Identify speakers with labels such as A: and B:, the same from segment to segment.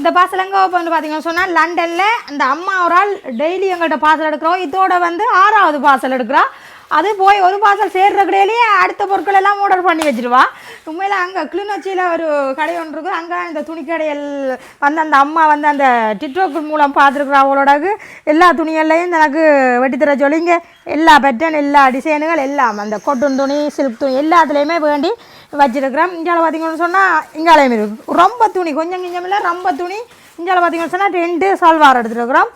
A: இந்த பார்சல் எங்கே வந்து பார்த்தீங்கன்னு சொன்னால் லண்டனில் அந்த அம்மா ஒரு ஆள் டெய்லி எங்கள்கிட்ட பார்சல் எடுக்கிறோம். இதோட வந்து 6வது பார்சல் எடுக்கிறா. அது போய் ஒரு பார்சல் சேர்றக்கிடையிலேயே அடுத்த பொருட்கள் எல்லாம் ஆர்டர் பண்ணி வச்சுருவா. உண்மையில் அங்கே கிளிநொச்சியில் ஒரு கடை ஒன்று இருக்குது. அங்கே இந்த துணிக்கடையில் வந்து அந்த அம்மா வந்து அந்த டிக்டாக் மூலம் பார்த்துருக்குற அவளோடக்கு எல்லா துணிகள்லையும் எனக்கு வெட்டித்தர சொல்லிங்க எல்லா பேட்டர்ன் எல்லா டிசைனுகள் எல்லாம் அந்த கொட்டன் துணி சில்க் துணி எல்லாத்துலேயுமே வேண்டி வச்சுருக்கிறோம். இங்கால பார்த்தீங்கன்னு சொன்னால் இங்காலையும் இருக்குது ரொம்ப துணி கொஞ்சம் கொஞ்சம் இல்லை ரொம்ப துணி. இங்கால பார்த்தீங்கன்னு சொன்னால் 2 சல்வார் எடுத்துருக்குறோம்.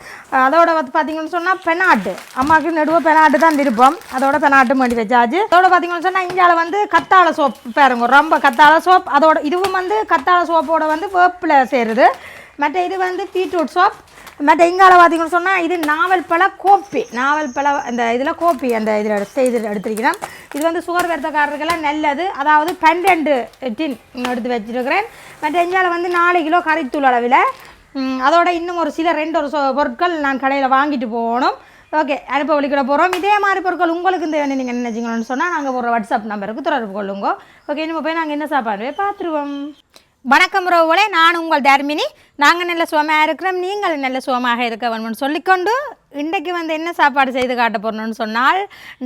A: அதோட வந்து பார்த்தீங்கன்னு சொன்னால் பெனாட்டு அம்மாவுக்கு நடுவே பெனாட்டு தான் விருப்பம். அதோட பெனாட்டு வேண்டி வச்சாச்சு. அதோட பார்த்தீங்கன்னு சொன்னால் இங்கால வந்து கத்தாழை சோப் பாருங்க ரொம்ப கத்தாழை சோப். அதோட இதுவும் வந்து கத்தாழை சோப்போட வந்து வேப்பில் சேருது. மற்ற இது வந்து பீட்ரூட் சோப். மற்ற இங்கால பார்த்தீங்கன்னு சொன்னால் இது நாவல் பழ கோப்பி நாவல் பழ அந்த இதில் கோப்பி அந்த இதில் செய்து எடுத்துருக்கிறேன். இது வந்து சுகர் வருத்தக்காரருக்கெல்லாம் நல்லது. அதாவது 12 டின் எடுத்து வச்சுருக்கிறேன். மற்ற இங்கால வந்து 4 கிலோ கறித்தூள் அளவில். அதோட இன்னும் ஒரு சில 2 பொருட்கள் நான் கடையில் வாங்கிட்டு போகணும். ஓகே அனுப்ப வழிக்கிட போகிறோம். இதே மாதிரி பொருட்கள் உங்களுக்கு இந்த நீங்கள் என்ன நினைச்சிங்கன்னு சொன்னால் நாங்கள் ஒரு வாட்ஸ்அப் நம்பருக்கு தொடர்பு கொள்ளுங்க. ஓகே இன்னும் போய் நாங்கள் என்ன சாப்பாடு பார்த்துருவோம். வணக்கம் ரோவலே, நான் உங்கள் தர்மினி. நாங்கள் நல்ல சுகமாக இருக்கிறோம், நீங்கள் நல்ல சுகமாக இருக்க வேணும்னு சொல்லிக்கொண்டு இன்றைக்கு வந்து என்ன சாப்பாடு செய்து காட்ட போகிறோன்னு சொன்னால்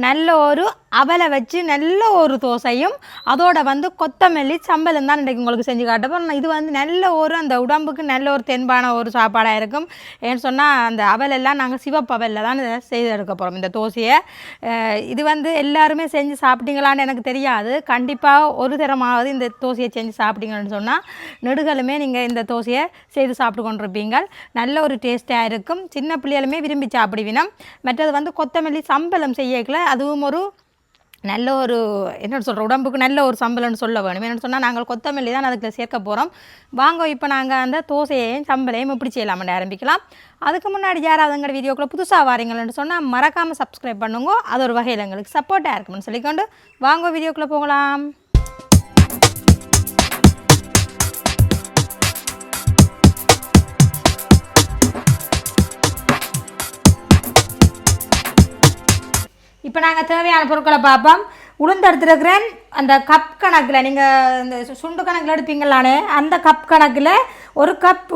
A: நல்ல ஒரு அவலை வச்சு நல்ல ஒரு தோசையும் அதோட வந்து கொத்தமல்லி சம்பளம் தான் இன்றைக்கு உங்களுக்கு செஞ்சு காட்ட போகிறோம். இது வந்து நல்ல ஒரு அந்த உடம்புக்கு நல்ல ஒரு தென்பான ஒரு சாப்பாடாக இருக்கும். ஏன்னு சொன்னால் அந்த அவலெல்லாம் நாங்கள் சிவப்பு அவலில் தான் செய்து எடுக்க போகிறோம் இந்த தோசையை. இது வந்து எல்லாருமே செஞ்சு சாப்பிட்டீங்களான்னு எனக்கு தெரியாது. கண்டிப்பாக ஒரு தரமாவது இந்த தோசையை செஞ்சு சாப்பிட்டீங்கன்னு சொன்னால் நெடுகளுமே நீங்கள் இந்த தோசையை செய்து சாப்பிட்டு கொண்டிருப்பீங்க. நல்ல ஒரு டேஸ்ட்டாக இருக்கும். சின்ன பிள்ளைகளுமே விரும்பி சாப்பிடுவினம். மற்றது வந்து கொத்தமல்லி சம்பளம் செய்யக்கல அதுவும் ஒரு நல்ல ஒரு என்ன சொல்கிற உடம்புக்கு நல்ல ஒரு சம்பளம்னு சொல்ல வேணும். என்னென்னு சொன்னால் நாங்கள் கொத்தமல்லி தான் அதுக்கு சேர்க்க போகிறோம். வாங்க இப்போ நாங்கள் அந்த தோசையையும் சம்பளையும் இப்படி செய்யலாம்னு ஆரம்பிக்கலாம். அதுக்கு முன்னாடி யாராவது எங்கள் வீடியோக்குள்ளே புதுசாக வாரீங்கன்னு சொன்னால் மறக்காமல் சப்ஸ்கிரைப் பண்ணுங்க. அது ஒரு வகையில் எங்களுக்கு சப்போர்ட்டாக இருக்கும்னு சொல்லிக்கொண்டு வாங்க வீடியோக்குள்ளே போகலாம். இப்போ நாங்கள் தேவையான பொருட்களை பார்ப்போம். உளுந்து எடுத்துருக்கிறேன். அந்த கப் கணக்கில் நீங்கள் இந்த சுண்டு கணக்கில் எடுப்பீங்களானே அந்த கப் கணக்கில் 1 கப்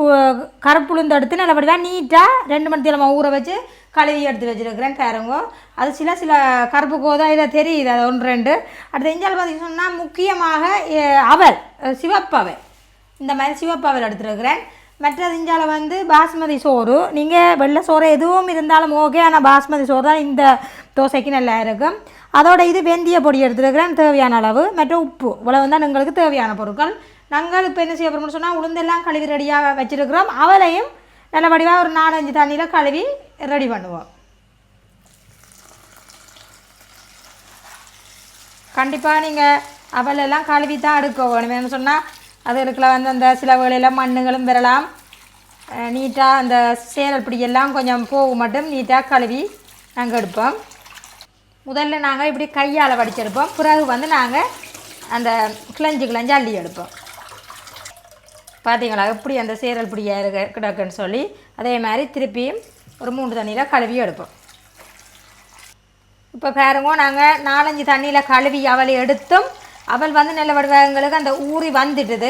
A: கருப்பு உளுந்து எடுத்து நல்லபடியாக நீட்டாக 2 மணி நேரமாக ஊற வச்சு கழுவி எடுத்து வச்சுருக்கிறேன். பாருங்க அது சில கருப்பு கோதா இதில் தெரியுது அது 1-2. அடுத்து எஞ்சால் பார்த்தீங்கன்னு சொன்னால் முக்கியமாக அவல் சிவப்பு அவல் இந்த மாதிரி சிவப்பு அவல் எடுத்துருக்கிறேன். மற்றது இஞ்சால் வந்து பாஸ்மதி சோறு. நீங்கள் வெள்ளை சோறு எதுவும் இருந்தாலும் ஓகே, ஆனால் பாஸ்மதி சோறு தான் இந்த தோசைக்கு நல்லா இருக்கும். அதோட இது வெந்தய பொடி எடுத்துருக்கிறேன் தேவையான அளவு. மற்ற உப்பு இவ்வளவு தான் எங்களுக்கு தேவையான பொருட்கள். நாங்கள் இப்போ என்ன செய்ய போகிறோம்னு சொன்னால் உளுந்தெல்லாம் கழுவி ரெடியாக வச்சுருக்கிறோம். அவளையும் நல்லபடியாக ஒரு 4-5 தண்ணியில் கழுவி ரெடி பண்ணுவோம். கண்டிப்பாக நீங்கள் அவளெல்லாம் கழுவி தான் எடுக்க வேணும்னு சொன்னால் அது இருக்குள்ள வந்து அந்த சில வேளையில் மண்ணுகளும் வரலாம். நீட்டாக அந்த சேரல் பிடியெல்லாம் கொஞ்சம் போக மட்டும் நீட்டாக கழுவி நாங்கள் எடுப்போம். முதல்ல நாங்கள் இப்படி கையால் வடிச்செடுப்போம். பிறகு வந்து நாங்கள் அந்த கிளஞ்சு அள்ளி எடுப்போம். பார்த்தீங்களா எப்படி அந்த சேரல் பிடியாக கிடக்குன்னு சொல்லி அதே மாதிரி திருப்பியும் ஒரு 3 தண்ணியில் கழுவி எடுப்போம். இப்போ பாருங்க நாங்கள் 4-5 தண்ணியில் கழுவி அவளை எடுத்தும் அவள் வந்து நல்ல வடிவங்களுக்கு அந்த ஊறி வந்துட்டுது.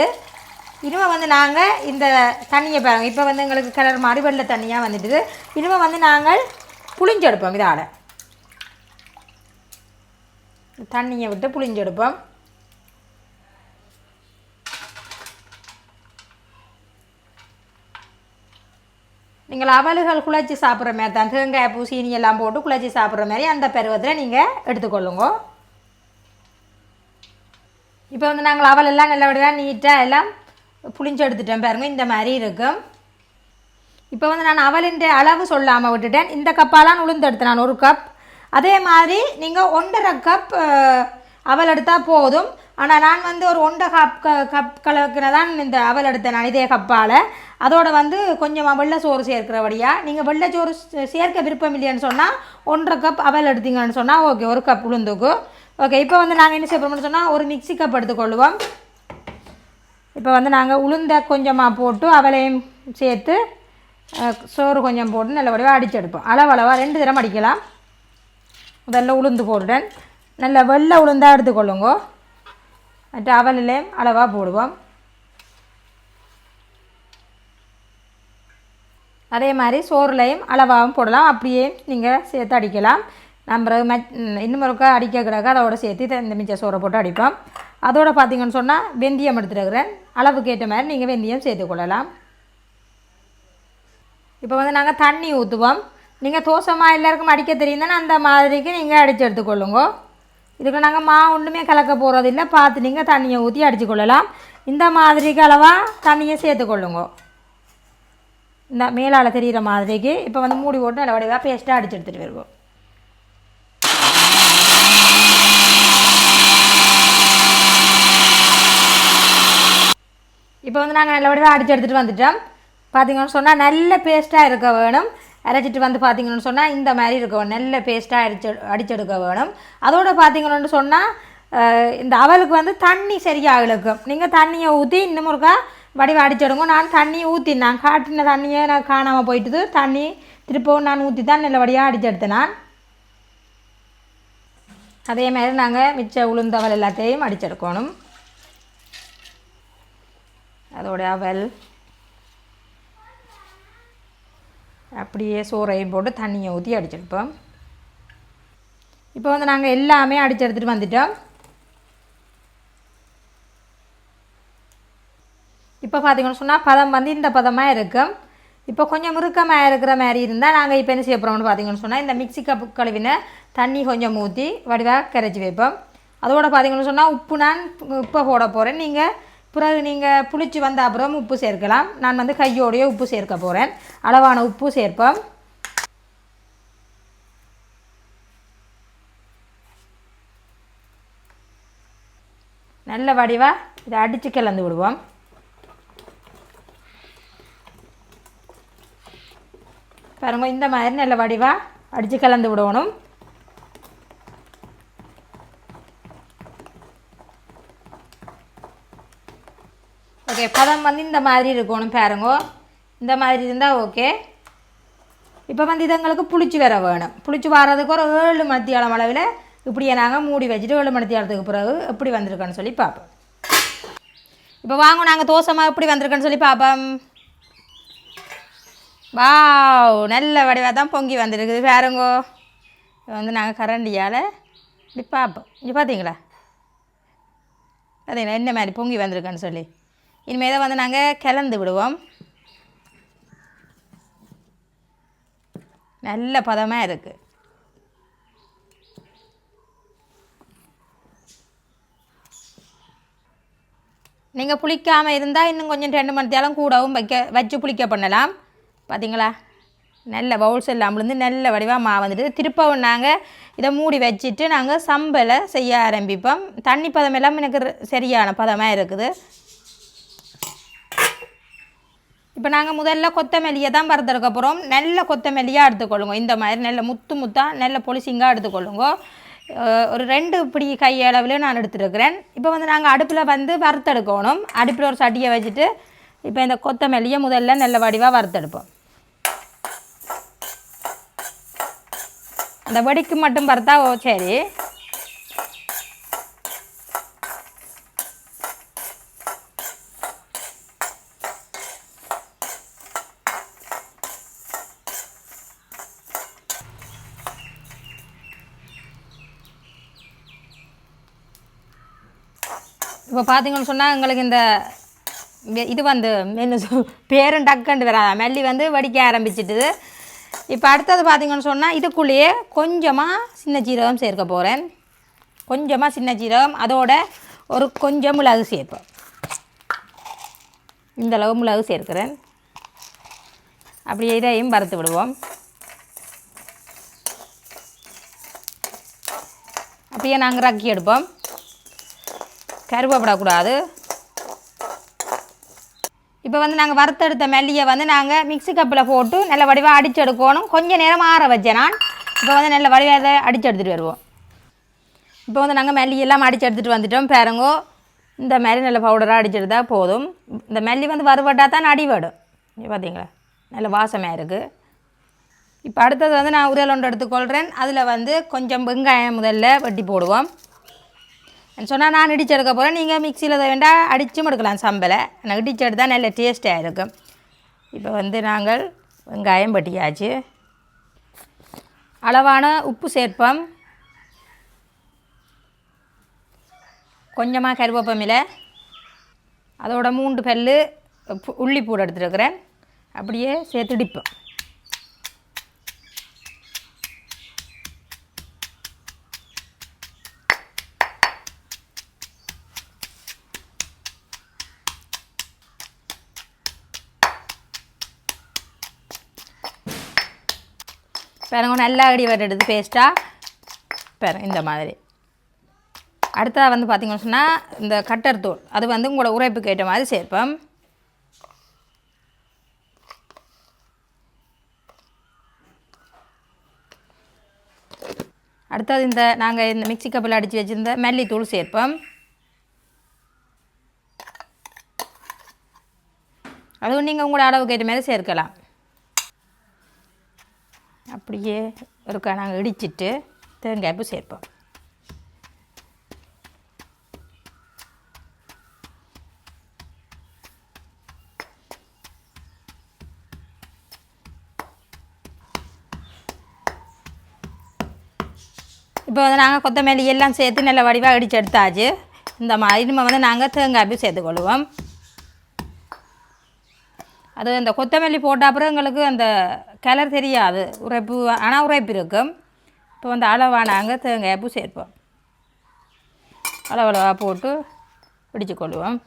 A: இனிமே வந்து நாங்கள் இந்த தண்ணியை பாருங்கள் இப்போ வந்து எங்களுக்கு கலர் மாதிரி வெள்ளை தண்ணியாக வந்துட்டுது. இனிமே வந்து நாங்கள் புளிஞ்செடுப்போம். இதால் தண்ணியை விட்டு புளிஞ்செடுப்போம். நீங்கள் அவல்கள் குழச்சி சாப்பிட்ற மாதிரி தான் தேங்காய் பூ சீனி எல்லாம் போட்டு குழச்சி சாப்பிட்ற மாதிரி அந்த பருவத்தில் நீங்கள் எடுத்துக்கொள்ளுங்க. இப்போ வந்து நாங்கள் அவலெல்லாம் நல்லபடியாக நீட்டாக எல்லாம் புளிஞ்சு எடுத்துட்டோம் பாருங்கள் இந்த மாதிரி இருக்கும். இப்போ வந்து நான் அவலின் அளவு சொல்லாமல் விட்டுட்டேன். இந்த கப்பாலாம் உளுந்து எடுத்தேன் நான் 1 கப். அதே மாதிரி நீங்கள் 1.5 கப் அவல் எடுத்தால் போதும். ஆனால் நான் வந்து ஒரு 1.5 கப் கலக்குன தான் இந்த அவல் எடுத்தேன் நான் இதே கப்பால். அதோட வந்து கொஞ்சமாக வெள்ளை சோறு சேர்க்கிறபடியாக நீங்கள் வெள்ளை சோறு சேர்க்க விருப்பம் இல்லைன்னு சொன்னால் 1.5 கப் அவல் எடுத்தீங்கன்னு சொன்னால் ஓகே 1 கப் உளுந்துக்கு ஓகே. இப்போ வந்து நாங்கள் என்ன செய்யணும்னு சொன்னால் ஒரு மிக்ஸி கப் எடுத்துக்கொள்ளுவோம். இப்போ வந்து நாங்கள் உளுந்தை கொஞ்சமாக போட்டு அவளையும் சேர்த்து சோறு கொஞ்சம் போட்டு நல்லபடியாக அடிச்செடுப்போம். அளவளவாக 2 தரம் அடிக்கலாம். முதல்ல உளுந்து போட்டுட்டேன். நல்ல வெள்ளை உளுந்தாக எடுத்துக்கொள்ளுங்க. மற்ற அவலையும் அளவாக போடுவோம். அதே மாதிரி சோறுலையும் அளவாகவும் போடலாம், அப்படியே நீங்கள் சேர்த்து அடிக்கலாம். நம்ம இன்னும் ஒருக்கா அடிக்க கிடக்க அதோட சேர்த்து இந்த மிச்ச சோறை போட்டு அடிப்போம். அதோடு பார்த்திங்கன்னு சொன்னால் வெந்தயம் எடுத்துருக்கிறேன், அளவுக்கு ஏற்ற மாதிரி நீங்கள் வெந்தயம் சேர்த்துக்கொள்ளலாம். இப்போ வந்து நாங்கள் தண்ணி ஊற்றுவோம். நீங்கள் தோசைமா எல்லாருக்கும் அடிக்க தெரியுதுன்னா அந்த மாதிரிக்கு நீங்கள் அடித்து எடுத்துக்கொள்ளுங்க. இதுக்கு நாங்கள் ஒன்றுமே கலக்க போகிறதில்ல, பார்த்து நீங்கள் தண்ணியை ஊற்றி அடித்துக்கொள்ளலாம். இந்த மாதிரிக்கு அளவாக தண்ணியை சேர்த்துக்கொள்ளுங்க, இந்த மேலால் தெரிகிற மாதிரிக்கு. இப்போ வந்து மூடி போட்டு நல்ல வடிவாக பேஸ்ட்டாக அடித்து எடுத்துகிட்டு வருவோம். இப்போ வந்து நாங்கள் நல்ல வடிவாக அடித்து எடுத்துகிட்டு வந்துட்டோம். பார்த்திங்கன்னு சொன்னால் நல்ல பேஸ்ட்டாக இருக்க வேணும். அரைச்சிட்டு வந்து பார்த்திங்கன்னு சொன்னால் இந்த மாதிரி இருக்க வேணும், நல்ல பேஸ்ட்டாக அடிச்செடுக்க வேணும். அதோடு பார்த்திங்கன்னு சொன்னால் இந்த அவலுக்கு வந்து தண்ணி சரியாக இழுக்கும். நீங்கள் தண்ணியை ஊற்றி இன்னும் ஒருக்கா வடிவ அடிச்சிடுங்க. நான் தண்ணியை ஊற்றி நான் காட்டின தண்ணியை நான் காணாமல் போயிட்டுது, தண்ணி திருப்பவும் நான் ஊற்றி தான் நல்ல வடியாக அடிச்செடுத்தேன் நான். அதே மாதிரி நாங்கள் மிச்ச உளுந்தவல் எல்லாத்தையும் அடிச்செடுக்கணும். அதோட அவல் அப்படியே சோறையும் போட்டு தண்ணியை ஊற்றி அடிச்செடுப்போம். இப்போ வந்து நாங்கள் எல்லாமே அடித்து எடுத்துகிட்டு வந்துட்டோம். இப்போ பார்த்திங்கன்னு சொன்னால் பதம் வந்து இந்த பதமாக இருக்கும். இப்போ கொஞ்சம் முறுக்கமாக இருக்கிற மாதிரி இருந்தால் நாங்கள் இப்போ என்ன செய்ய போகிறோம்னு பார்த்திங்கன்னு சொன்னால் இந்த மிக்ஸி கப்பு கழுவின தண்ணி கொஞ்சம் ஊற்றி வடிவாக கரைச்சி வைப்போம். அதோடு பார்த்திங்கன்னு சொன்னால் உப்பு நான் உப்பை போட போகிறேன். நீங்கள் பிறகு நீங்கள் புளிச்சு வந்த அப்புறம் உப்பு சேர்க்கலாம். நான் வந்து கையோடையே உப்பு சேர்க்க போகிறேன், அளவான உப்பு சேர்ப்போம். நல்ல வடிவாக இதை அடித்து கலந்து விடுவோம். பாருங்க, இந்த மாதிரி நல்ல வடிவாக அடித்து கலந்து விடணும். ஓகே, பதம் வந்து இந்த மாதிரி இருக்கணும் பாருங்க, இந்த மாதிரி இருந்தால் ஓகே. இப்போ வந்து இது எங்களுக்கு புளிச்சு வர வேணும். புளிச்சு வர்றதுக்கு ஒரு 7 மணித்தியாலம் அளவில் இப்படியே நாங்கள் மூடி வச்சுட்டு 7 மணித்தியாலத்துக்கு பிறகு எப்படி வந்திருக்கேன்னு சொல்லி பார்ப்போம். இப்போ வாங்க நாங்கள் தோசைமா எப்படி வந்திருக்கேன்னு சொல்லி பார்ப்போம். வாவ், நல்ல வடிவாக தான் பொங்கி வந்துருக்குது பாருங்கோ. வந்து நாங்கள் கரண்டியால் இப்படி பார்ப்போம். இங்கே பார்த்தீங்களா என்ன மாதிரி பொங்கி வந்திருக்கேன்னு சொல்லி. இனிமேல் இதை வந்து நாங்கள் கலந்து விடுவோம். நல்ல பதமாக இருக்குது. நீங்கள் புளிக்காமல் இருந்தால் இன்னும் கொஞ்சம் 2 மணித்தியாலும் கூடவும் வச்சு புளிக்க பண்ணலாம். பார்த்தீங்களா, நல்ல பவுல்ஸ் எல்லாம் விழுந்து நல்ல வடிவாக மாவு வந்துட்டு திருப்பவும் நாங்கள் இதை மூடி வச்சுட்டு நாங்கள் சம்பலை செய்ய ஆரம்பிப்போம். தண்ணி பதம் எல்லாம் எனக்கு சரியான பதமாக இருக்குது. இப்போ நாங்கள் முதல்ல கொத்தமல்லியை தான் வறுத்தெடுக்க போகிறோம். நல்ல கொத்தமல்லியாக எடுத்துக்கொள்ளுங்க, இந்த மாதிரி நல்ல முத்தாக நல்ல பொலிசிங்காக எடுத்துக்கொள்ளுங்க. ஒரு 2 பிடி கையளவில் நான் எடுத்துருக்கிறேன். இப்போ வந்து நாங்கள் அடுப்பில் வந்து வறுத்தெடுக்கணும். அடுப்பில் ஒரு சட்டியை வச்சுட்டு இப்போ இந்த கொத்தமல்லியை முதல்ல நல்ல வடிவாக வறுத்தெடுப்போம். அந்த வெடிக்கு மட்டும் வறுத்தா சரி. இப்போ பார்த்தீங்கன்னு சொன்னால் எங்களுக்கு இந்த இது வந்து என்ன பேரும் டக்குண்டு வராது, மல்லி வந்து வடிக்க ஆரம்பிச்சிட்டுது. இப்போ அடுத்தது பார்த்திங்கன்னு சொன்னால் இதுக்குள்ளேயே கொஞ்சமாக சின்ன ஜீரகம் சேர்க்க போகிறேன். கொஞ்சமாக சின்ன ஜீரகம், அதோட ஒரு கொஞ்சம் மிளகு சேர்ப்பேன். இந்தளவு மிளகு சேர்க்கிறேன். அப்படியே இதையும் வறுத்து விடுவோம். அப்படியே நாங்கள் ரக்கி எடுப்போம், கருவப்படக்கூடாது. இப்போ வந்து நாங்கள் வறுத்தெடுத்த மல்லியை வந்து நாங்கள் மிக்ஸி கப்பில் போட்டு நல்ல வடிவாக அடித்து எடுக்கணும். கொஞ்சம் நேரம் ஆற வச்சேன் நான். இப்போ வந்து நல்ல வடிவாக அடித்து எடுத்துகிட்டு வருவோம். இப்போ வந்து நாங்கள் மல்லியெல்லாம் அடித்து எடுத்துகிட்டு வந்துட்டோம் பாருங்கோ. இந்த மாதிரி நல்ல பவுடராக அடித்து எடுத்தால் போதும். இந்த மல்லி வந்து வறுவட்டால் தான் அடிபடும். பார்த்தீங்களா, நல்ல வாசமாக இருக்குது. இப்போ அடுத்தது வந்து நான் உரல் ஒன்று எடுத்துக்கொள்கிறேன். அதில் வந்து கொஞ்சம் வெங்காயம் முதல்ல வெட்டி போடுவோம். சொன்னால் நான் இடிச்சு எடுக்க போகிறேன். நீங்கள் மிக்சியில் வேண்டாம் அடிச்சும் எடுக்கலாம் சம்பலை. ஆனால் இடிச்சு எடுத்தால் நல்ல டேஸ்ட்டாக இருக்கும். இப்போ வந்து நாங்கள் வெங்காயம் பட்டியாச்சு. அளவான உப்பு சேர்ப்போம். கொஞ்சமாக கருவேப்பமில்லை, அதோட 3 பல்லு உள்ளி பூடு எடுத்துருக்கிறேன். அப்படியே சேர்த்து டிப்போம். பாருங்க நல்லா அடி வட்டெடுத்து பேஸ்ட்டாக பாருங்க இந்த மாதிரி. அடுத்ததாக வந்து பார்த்திங்கன்னு சொன்னால் இந்த கட்டர் தூள் அது வந்து உங்களோட உரைப்புக்கு ஏற்ற மாதிரி சேர்ப்போம். அடுத்தது நாங்கள் இந்த மிக்சி கப்பில் அடித்து வச்சுருந்த மல்லித்தூள் சேர்ப்போம். அதுவும் நீங்கள் உங்களோட அளவுக்கு ஏற்ற மாதிரி சேர்க்கலாம். அப்படியே ஒருக்கா நாங்கள் இடிச்சிட்டு தேங்காய்ப்பு சேர்ப்போம். இப்போ வந்து நாங்கள் கொத்தமல்லி எல்லாம் சேர்த்து நல்ல வடிவாக அடித்து எடுத்தாச்சு. இந்த மாதிரி நம்ம வந்து நாங்கள் தேங்காய்ப்பு சேர்த்துக்கொள்வோம். அது அந்த கொத்தமல்லி போட்ட அப்புறம் எங்களுக்கு அந்த கலர் தெரியாது, உரைப்பு ஆனால் உரைப்பு இருக்கும். இப்போ வந்து அளவாக நாங்கள் தேங்காய்ப்பு சேர்ப்போம். அளவாக போட்டு பிடிச்சு கொள்வோம்.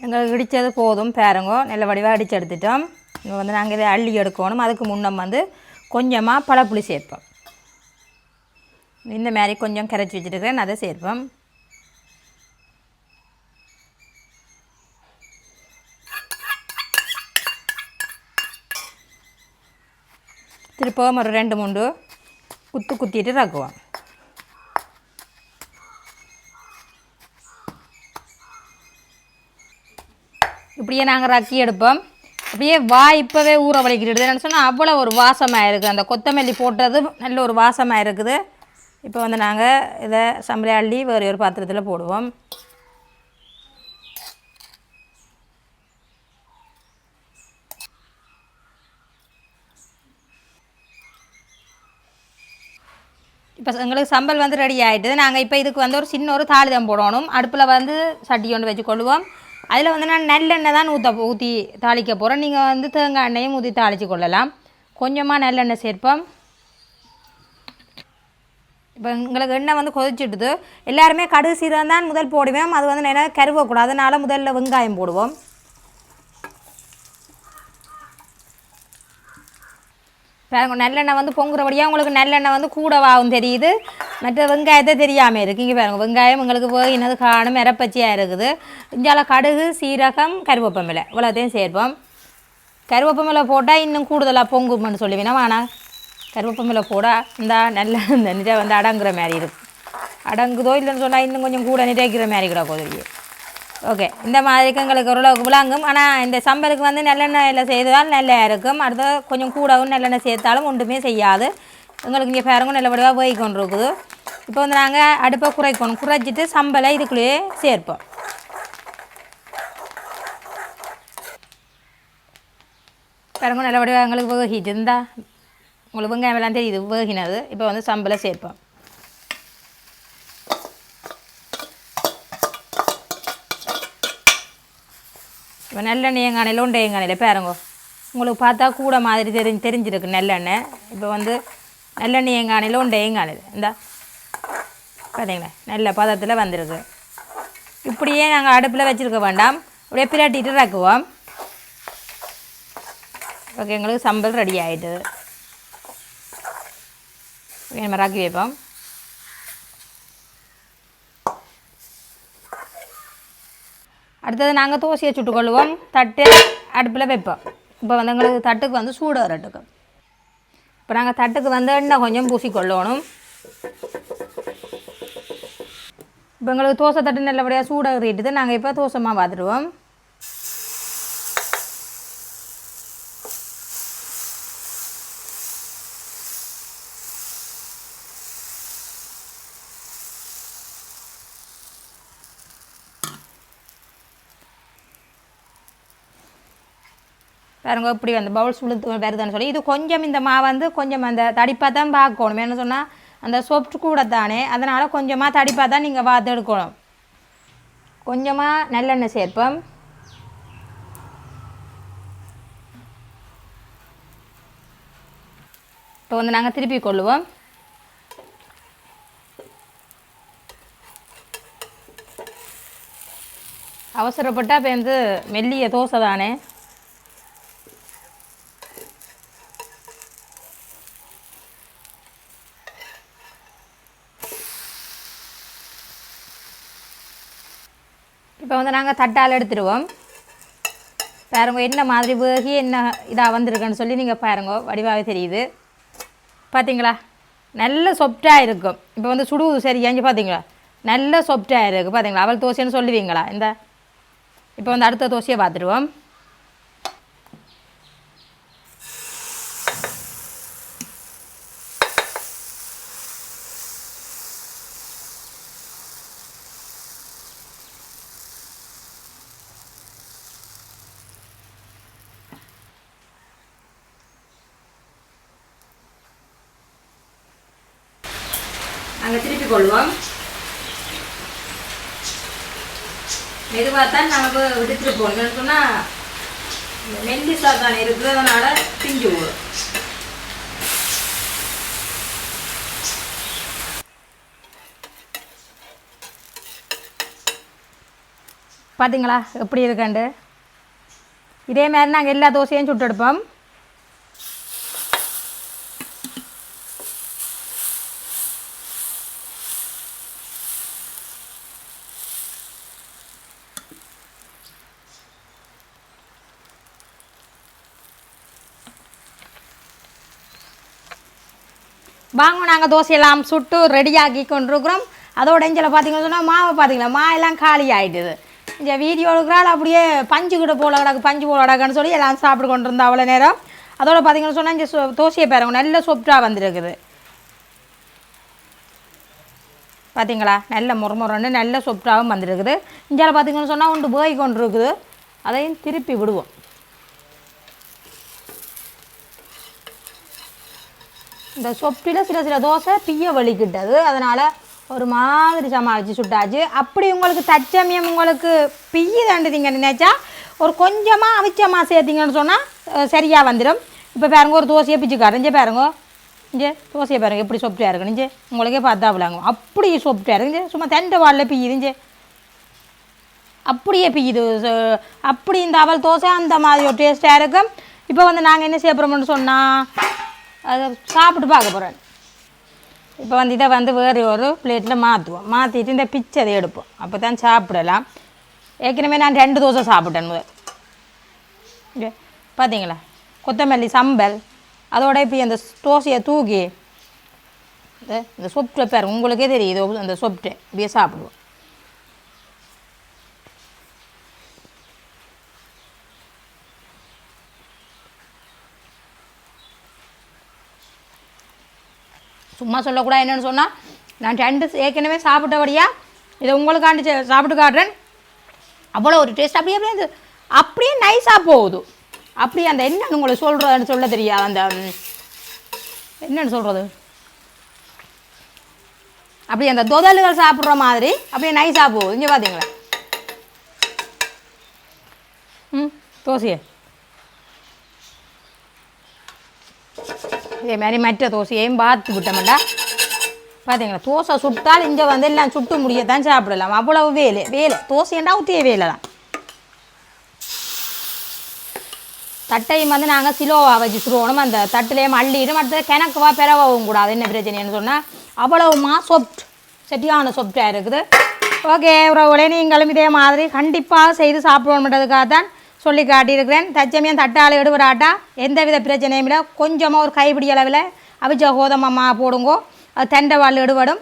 A: எங்களுக்கு இடித்தது போதும் பாருங்க, நல்ல வடிவாக அடித்து எடுத்துட்டோம். இப்போ வந்து நாங்கள் இதை அள்ளி எடுக்கணும். அதுக்கு முன்னம் வந்து கொஞ்சமாக பழப்புளி சேர்ப்போம். இந்த மாதிரி கொஞ்சம் கரைச்சி வச்சுருக்கிறேன், அதை சேர்ப்போம். திருப்பவும் ஒரு 2-3 குத்திட்டு ரக்குவோம். இப்படியே நாங்கள் ரக்கி எடுப்போம். அப்படியே இப்போவே ஊற வலிக்கிட்டு என்னென்னு சொன்னால் அவ்வளோ ஒரு வாசமாக இருக்குது. அந்த கொத்தமல்லி போட்டது நல்ல ஒரு வாசமாக இருக்குது. இப்போ வந்து நாங்கள் இதை சம்பளி அள்ளி வேறு ஒரு பாத்திரத்தில் போடுவோம். இப்போ எங்களுக்கு சம்பல் வந்து ரெடி ஆகிட்டுது. நாங்கள் இப்போ இதுக்கு வந்து ஒரு சின்ன ஒரு தாளிதம் போடணும். அடுப்பில் வந்து சட்டி கொண்டு வச்சுக்கொள்வோம். அதில் வந்து நான் நல்லெண்ணெய் தான் ஊற்றி தாளிக்க போகிறேன். நீங்கள் வந்து தேங்காய் எண்ணெயும் ஊற்றி தாளித்து கொள்ளலாம். கொஞ்சமாக நல்லெண்ணெய் சேர்ப்போம். இப்போ எங்களுக்கு எண்ணெய் வந்து கொதிச்சுட்டுது. எல்லாருமே கடுகு சீரகம் தான் முதல் போடுவோம். அது வந்து என்ன கருவக்கூடாது, அதனால் முதல்ல வெங்காயம் போடுவோம். நல்லெண்ணெய் வந்து பொங்குறபடியாக உங்களுக்கு நல்லெண்ணெய் வந்து கூடவாகவும் தெரியுது, மற்ற வெங்காயத்தை தெரியாமல் இருக்குது. இங்கே பாருங்கள், வெங்காயம் உங்களுக்கு போயினது காணும் இறப்பச்சியாக இருக்குது. இஞ்சால கடுகு சீரகம் கருவேப்பமில்லை இவ்வளோத்தையும் சேர்ப்போம். கருவேப்பமில்லை போட்டால் இன்னும் கூடுதலாக பொங்கும்னு சொல்லுவீனா, ஆனால் கருவேப்பமில்லை போட்டால் இந்த நல்ல இந்த நிறை வந்து அடங்குற மாதிரி இருக்குது. அடங்குதோ இல்லைன்னு சொன்னால் இன்னும் கொஞ்சம் கூட நிறைக்கிற மாதிரி கூட போதும். ஓகே, இந்த மாதிரிக்கு எங்களுக்கு ஓரளவுக்கு விளங்கும். ஆனால் இந்த சம்பலுக்கு வந்து நல்லெண்ணெயில் செய்தால் நல்லா இருக்கும். அடுத்த கொஞ்சம் கூடவும் நல்லெண்ணெய் சேர்த்தாலும் ஒன்றுமே செய்யாது. எங்களுக்கு இங்கே பாருங்க நல்ல வடிவாக போய் கொண்டு இருக்குது. இப்போ வந்து நாங்கள் அடுப்பை குறைக்கணும். குறைச்சிட்டு சம்பலை இதுக்குள்ளேயே சேர்ப்போம். பாருங்க நல்ல வடிவாக எங்களுக்கு ஹீட் இருந்தால் உங்களுக்கு வெங்காயம் எல்லாம் தெரியுது வேகினது. இப்போ வந்து சம்பளை சேர்ப்போம். இப்போ நல்லெண்ணெய் எங்கானையில் உண்டை எங்கானையில் பாருங்க. உங்களுக்கு பார்த்தா கூட மாதிரி தெரிஞ்சிருக்கு நல்லெண்ணெய். இப்போ வந்து நல்லெண்ணெய் எங்கானையில் உண்டை எங்கானையில் இந்த பார்த்தீங்களா நல்ல பதத்தில் வந்திருக்கு. இப்படியே நாங்கள் அடுப்பில் வச்சுருக்க வேண்டாம், அப்படியே பிரட்டிட்டு இறக்குவோம். ஓகே, எங்களுக்கு சம்பல் ரெடி ஆகிட்டுது. ஓகே, நம்ம இறக்கி வைப்போம். அடுத்தது நாங்கள் தோசையை சுட்டுக்கொள்வோம். தட்டு அடுப்பில் வைப்போம். இப்போ வந்து எங்களுக்கு தட்டுக்கு வந்து சூடு வரட்டுக்கு. இப்போ நாங்கள் தட்டுக்கு வந்து எண்ணெய் கொஞ்சம் பூசிக்கொள்ளணும். இப்போ எங்களுக்கு தோசை தட்டு நல்லபடியாக சூடாக ஏறிட்டுது. நாங்கள் இப்போ தோசை மாவு பார்த்துடுவோம். பாருங்க இப்படி வந்து பவுல்ஸ் உளுத்து வருதுன்னு சொல்லி இது கொஞ்சம் இந்த மாவு வந்து கொஞ்சம் அந்த தடிப்பாக தான் பார்க்கணும். என்ன சொன்னால் அந்த சொப்ட் கூட தானே, அதனால் கொஞ்சமாக தடிப்பாக தான் நீங்கள் பார்த்து எடுக்கணும். கொஞ்சமாக நல்லெண்ணெய் சேர்ப்போம். இப்போ வந்து நாங்கள் திருப்பி கொள்ளுவோம். அவசரப்பட்டால் இப்போ வந்து மெல்லிய தோசை தானே. இப்போ வந்து நாங்கள் தட்டால் எடுத்துடுவோம். பாருங்க என்ன மாதிரி வேகி என்ன இதாக வந்திருக்குன்னு சொல்லி நீங்கள் பாருங்க, வடிவாகவே தெரியுது. பார்த்தீங்களா நல்ல சொப்டாக இருக்கும். இப்போ வந்து சுடுவது சரி ஏஞ்சி பார்த்தீங்களா நல்ல சொப்டாக இருக்குது. பார்த்தீங்களா அவள் தோசைன்னு சொல்லுவீங்களா இந்த. இப்போ வந்து அடுத்த தோசையை பார்த்துடுவோம். நாங்கள் திருப்பி கொள்வோம். மெதுவாக தான் நமக்கு விடுத்துட்டு போகணும்னு சொன்னால் மெல்லிசாக தானே இருக்கிறதுனால பிஞ்சு விடும். பார்த்தீங்களா எப்படி இருக்காண்டு. இதே மாதிரி நாங்கள் எல்லா தோசையும் சுட்டு எடுப்போம். வாங்க நாங்கள் தோசையெல்லாம் சுட்டு ரெடியாகி கொண்டிருக்கிறோம். அதோட இஞ்சில் பார்த்தீங்கன்னு சொன்னால் மாவை பார்த்தீங்களா மா எல்லாம் காலி ஆகிடுது. இந்த வீடியோ எடுக்கிறாள் அப்படியே பஞ்சு கிட்ட போல கிடக்கு பஞ்சு போல கிடக்குன்னு சொல்லி எல்லாம் சாப்பிட்டு கொண்டு இருந்தால் அவ்வளோ நேரம். அதோட பார்த்தீங்கன்னு சொன்னால் இங்கே தோசையை பாருங்க நல்ல சொப்டாக வந்துருக்குது. பார்த்தீங்களா நல்ல முறமுறன்னு நல்ல சொப்டாகவும் வந்துருக்குது. இஞ்சால் பார்த்தீங்கன்னு சொன்னால் ஒன்று போய் கொண்டு இருக்குது. அதையும் திருப்பி விடுவோம். இந்த சொப்பில் சில தோசை பிய வலிக்கிட்டது, அதனால் ஒரு மாதிரி சமாளித்து சுட்டாச்சு. அப்படி உங்களுக்கு தச்சமயம் உங்களுக்கு பிய்ய தண்டுதிங்க நினைச்சா ஒரு கொஞ்சமாக அவிச்சமாக சேர்த்திங்கன்னு சொன்னால் சரியாக வந்துடும். இப்போ பாருங்க ஒரு தோசையை பிச்சு காட்டுஞ்சே பாருங்க. இங்கே தோசையை பாருங்க எப்படி சொப்டாக இருக்குன்னு இங்கே உங்களுக்கே பார்த்தா விளாங்க. அப்படி சொப்டாக இருக்குங்க, சும்மா தெண்டை வாழில் பிய்யுதுஞ்சே அப்படியே பிய்யுது. அப்படி இந்த அவல் தோசை அந்த மாதிரி ஒரு டேஸ்ட்டாக இருக்கும். இப்போ வந்து நாங்கள் என்ன செய்ய போகிறோம்னு சொன்னால் அதை சாப்பிட்டு பார்க்க போகிறேன். இப்போ வந்து இதை வந்து வேறு ஒரு பிளேட்டில் மாற்றுவோம். மாற்றிட்டு இந்த பிச்சை அதை எடுப்போம், அப்போ தான் சாப்பிடலாம். ஏற்கனவே நான் 2 தோசை சாப்பிட்டேன் முதல். இங்கே பார்த்தீங்களா கொத்தமல்லி சம்பல் அதோட இப்போ அந்த தோசையை தூக்கி இந்த சொப்டை பேர் உங்களுக்கே தெரியுது. அந்த சொப்டை இப்படியே சாப்பிடுவோம். சும்மா சொல்லக்கூடாது. என்னென்னு சொன்னால் நான் 2 ஏற்கனவே சாப்பிட்டபடியா இதை உங்களுக்காண்டி சாப்பிட்டு காட்டுறேன். அவ்வளோ ஒரு டேஸ்ட் அப்படியே நைஸாக போகுது. அப்படியே அந்த என்னன்னு உங்களை சொல்கிறேன்னு சொல்ல தெரியாது. அந்த என்னென்னு சொல்கிறது, அப்படி அந்த தொதல்கள் சாப்பிட்ற மாதிரி அப்படியே நைஸாக போகுது. இங்கே பார்த்தீங்களா தோசையை இதே மாதிரி மற்ற தோசையையும் பார்த்து விட்டோம்டா. பார்த்தீங்களா தோசை சுட்டால் இங்கே வந்து எல்லாம் சுட்டு முடியத்தான் சாப்பிடலாம். அவ்வளவு வேலை தோசைண்டா ஊற்றிய வேலை தான். தட்டையும் வந்து நாங்கள் சிலோவாக வச்சு சுடுவோம். அந்த தட்டுலேயும் அள்ளிடும். அடுத்தது கிணக்குவா பிறவாகவும் கூடாது. என்ன பிரச்சனைன்னு சொன்னால் அவ்வளவுமா செட்டியான சொப்டாக இருக்குது. ஓகே உறவுகளே, நீங்களும் இதே மாதிரி கண்டிப்பாக செய்து சாப்பிடணுன்றதுக்காக தான் சொல்லி காட்டியிருக்கிறேன். தச்சமயம் தட்டால் எடுபடாட்டா எந்த வித பிரச்சனையும் இல்லை. கொஞ்சமாக ஒரு கைப்பிடி அளவில் அவிச்ச கோதுமை போடுங்கோ, அது தண்டவாள் எடுபடும்.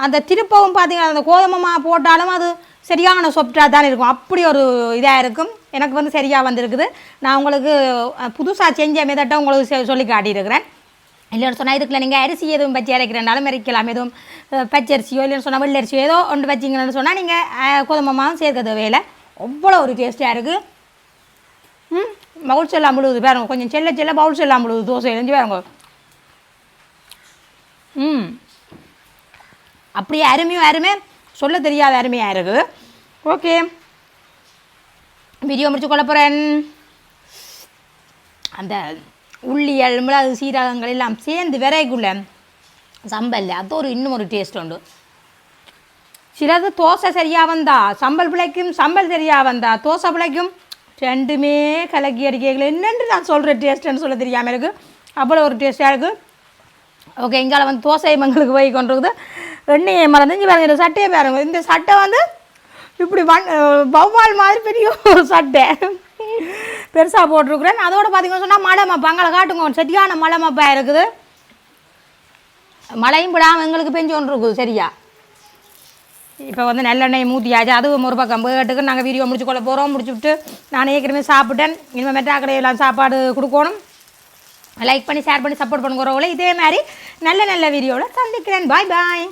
A: அந்த திருப்பவும் பார்த்தீங்கன்னா அந்த கோதுமை போட்டாலும் அது சரியான சொப்டாக தான் இருக்கும். அப்படி ஒரு இதாக இருக்கும். எனக்கு வந்து சரியாக வந்திருக்குது. நான் உங்களுக்கு புதுசாக செஞ்ச மெதட்டை உங்களுக்கு சொல்லி காட்டியிருக்கிறேன். இல்லைன்னு சொன்னால் இதுக்குள்ள நீங்கள் அரிசி எதுவும் பச்சி அரைக்கிறனாலும் அரைக்கலாம். எதுவும் பச்சரிசியோ இல்லைன்னு சொன்னால் வெள்ளரிசியோ ஏதோ ஒன்று வச்சிங்கன்னு சொன்னால் நீங்கள் கோதுமாவும் சேர்க்க தேவையில்லை. அவ்வளோ ஒரு டேஸ்ட்டாக இருக்குது. பவுல்ஸ் எல்லாம் முழுகுது பாருங்க. கொஞ்சம் செல்ல பவுல்ஸ் எல்லாம் முழுகுது தோசை எழுஞ்சி பாருங்க. அப்படியே அருமையாக சொல்ல தெரியாத அருமையாக இருக்குது. ஓகே வீடியோ முடிச்சு கொள்ள போகிறேன். அந்த உள்ளியல் மிளகு சீரகங்கள் எல்லாம் சேர்ந்து விரைக்குள்ள சம்பல் அது ஒரு இன்னும் ஒரு டேஸ்ட் உண்டு. சிலது தோசை சரியாக வந்தா சம்பல் பிழைக்கும், சம்பல் சரியாக வந்தா தோசை பிழைக்கும். ரெண்டுமே கலக்கி அடிக்கல. என்னென்று நான் சொல்கிற டேஸ்ட்டுன்னு சொல்ல தெரியாமல் இருக்குது. அவ்வளோ ஒரு டேஸ்ட்டாக இருக்குது. ஓகே இங்கால வந்து தோசை மங்களுக்கு போய் கொண்டிருக்குது. எண்ணெயை மறந்துஞ்சு பாருங்க. இந்த சட்டையை பாருங்க. இந்த சட்டை வந்து இப்படி வௌவால் மாதிரி பெரிய ஒரு சட்டை பெருசாக போட்டிருக்குறேன். அதோடு பார்த்தீங்கன்னு சொன்னால் மழை மப்பா அங்கே காட்டுங்க. சரியான மழை மப்பாக இருக்குது. மழையும் விடாமல் எங்களுக்கு பெஞ்சு கொண்டு இருக்குது சரியா. இப்போ வந்து நல்லெண்ணெய் மூத்தியாச்சு. அதுவும் ஒரு பக்கம் கேட்டுக்கு நாங்கள் வீடியோ முடிச்சு கொள்ள போகிறோம். முடிச்சுவிட்டு நான் ஏற்கனவே சாப்பிட்டேன். இனிமேல் மெட்ரா கடையெல்லாம் சாப்பாடு கொடுக்கணும். லைக் பண்ணி ஷேர் பண்ணி சப்போர்ட் பண்ணுறவங்களே இதே மாதிரி நல்ல வீடியோவில் சந்திக்கிறேன். பாய்.